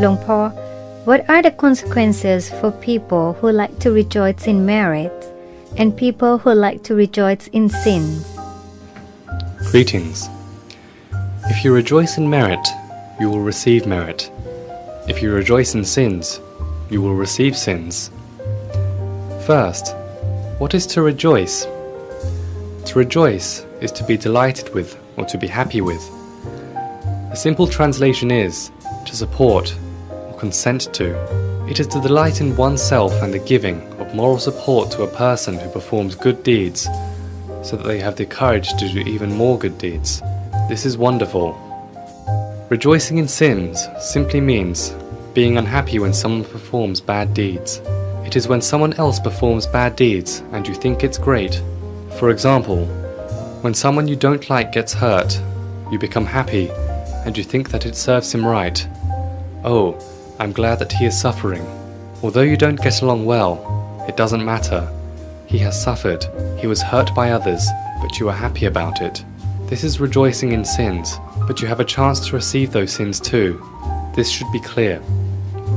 Longpo, what are the consequences for people who like to rejoice in merit and people who like to rejoice in sins? Greetings. If you rejoice in merit, you will receive merit. If you rejoice in sins, you will receive sins. First, what is to rejoice? To rejoice is to be delighted with or to be happy with. A simple translation is to support or consent to. It is to delight in oneself and the giving of moral support to a person who performs good deeds so that they have the courage to do even more good deeds. This is wonderful. Rejoicing in sins simply means being unhappy when someone performs bad deeds. It is when someone else performs bad deeds and you think it's great. For example, when someone you don't like gets hurt, you become happy and you think that it serves him right. Oh, I'm glad that he is suffering. Although you don't get along well, it doesn't matter. He has suffered, he was hurt by others, but you are happy about it. This is rejoicing in sins, but you have a chance to receive those sins too. This should be clear.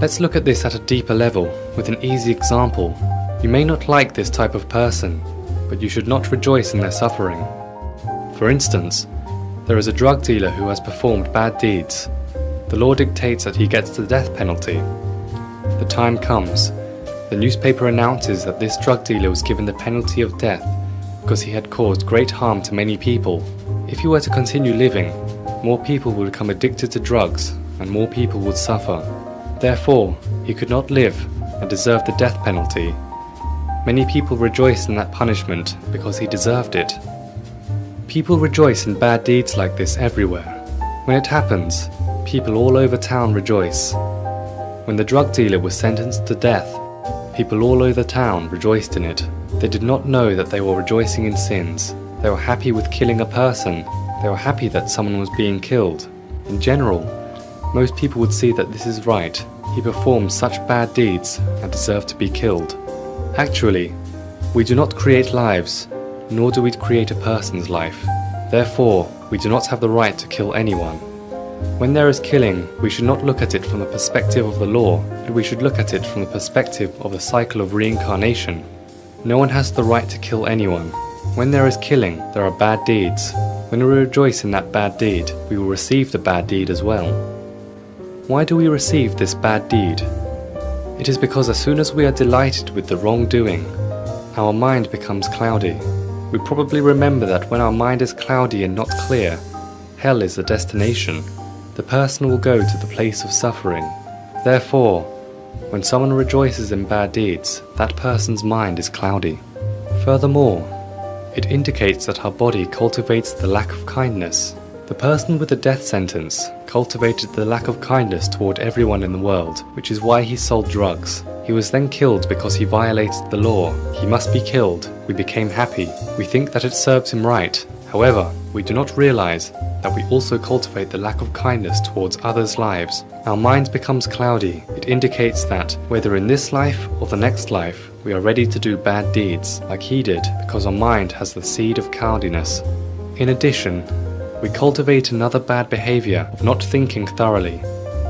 Let's look at this at a deeper level with an easy example. You may not like this type of person, but you should not rejoice in their suffering. For instance, there is a drug dealer who has performed bad deeds. The law dictates that he gets the death penalty. The time comes. The newspaper announces that this drug dealer was given the penalty of death because he had caused great harm to many people. If he were to continue living, more people would become addicted to drugs and more people would suffer. Therefore, he could not live and deserved the death penalty. Many people rejoiced in that punishment because he deserved it. People rejoice in bad deeds like this everywhere. When it happens, people all over town rejoice. When the drug dealer was sentenced to death, people all over town rejoiced in it. They did not know that they were rejoicing in sins. They were happy with killing a person. They were happy that someone was being killed. In general, most people would see that this is right. He performed such bad deeds and deserved to be killed. Actually, we do not create lives, nor do we create a person's life. Therefore, we do not have the right to kill anyone. When there is killing, we should not look at it from the perspective of the law, but we should look at it from the perspective of the cycle of reincarnation. No one has the right to kill anyone. When there is killing, there are bad deeds. When we rejoice in that bad deed, we will receive the bad deed as well. Why do we receive this bad deed? It is because as soon as we are delighted with the wrongdoing, our mind becomes cloudy. We probably remember that when our mind is cloudy and not clear, hell is the destination. The person will go to the place of suffering. Therefore, when someone rejoices in bad deeds, that person's mind is cloudy. Furthermore, it indicates that our body cultivates the lack of kindness. The person with the death sentence cultivated the lack of kindness toward everyone in the world, which is why he sold drugs. He was then killed because he violated the law. He must be killed. We became happy. We think that it serves him right. However, we do not realize that we also cultivate the lack of kindness towards others' lives. Our mind becomes cloudy. It indicates that, whether in this life or the next life, we are ready to do bad deeds, like he did, because our mind has the seed of cloudiness. In addition, we cultivate another bad behavior of not thinking thoroughly.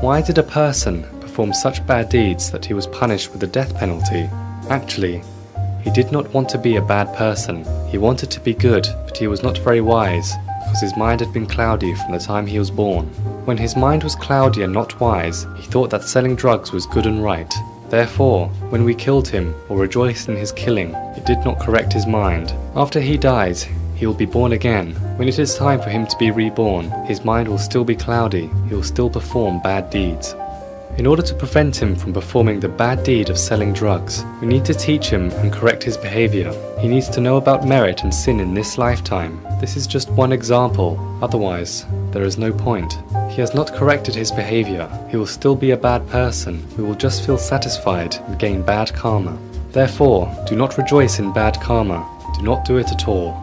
Why did a person perform such bad deeds that he was punished with the death penalty? Actually, he did not want to be a bad person. He wanted to be good, but he was not very wise, because his mind had been cloudy from the time he was born. When his mind was cloudy and not wise, he thought that selling drugs was good and right. Therefore, when we killed him or rejoiced in his killing, it did not correct his mind. After he dies, he will be born again. When it is time for him to be reborn, his mind will still be cloudy. He will still perform bad deeds. In order to prevent him from performing the bad deed of selling drugs, we need to teach him and correct his behavior. He needs to know about merit and sin in this lifetime. This is just one example, otherwise there is no point. He has not corrected his behavior. He will still be a bad person who will just feel satisfied and gain bad karma. Therefore, do not rejoice in bad karma. Do not do it at all.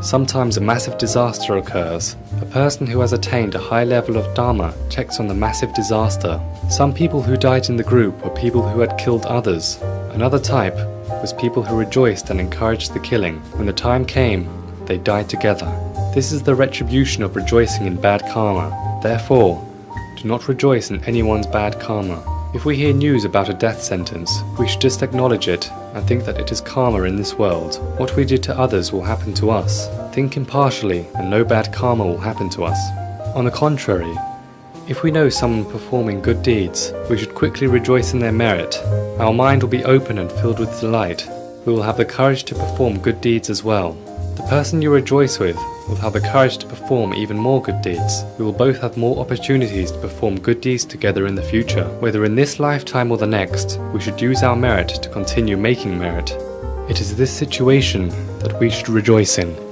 Sometimes a massive disaster occurs. A person who has attained a high level of Dharma checks on the massive disaster. Some people who died in the group were people who had killed others. Another type was people who rejoiced and encouraged the killing. When the time came, they died together. This is the retribution of rejoicing in bad karma. Therefore, Do not rejoice in anyone's bad karma. If we hear news about a death sentence, we should just acknowledge it and think that it is karma in this world. What we did to others will happen to us. Think impartially and no bad karma will happen to us. On the contrary, if we know someone performing good deeds, we should quickly rejoice in their merit. Our mind will be open and filled with delight. We will have the courage to perform good deeds as well. The person you rejoice with will have the courage to perform even more good deeds. We will both have more opportunities to perform good deeds together in the future. Whether in this lifetime or the next, we should use our merit to continue making merit. It is this situation that we should rejoice in.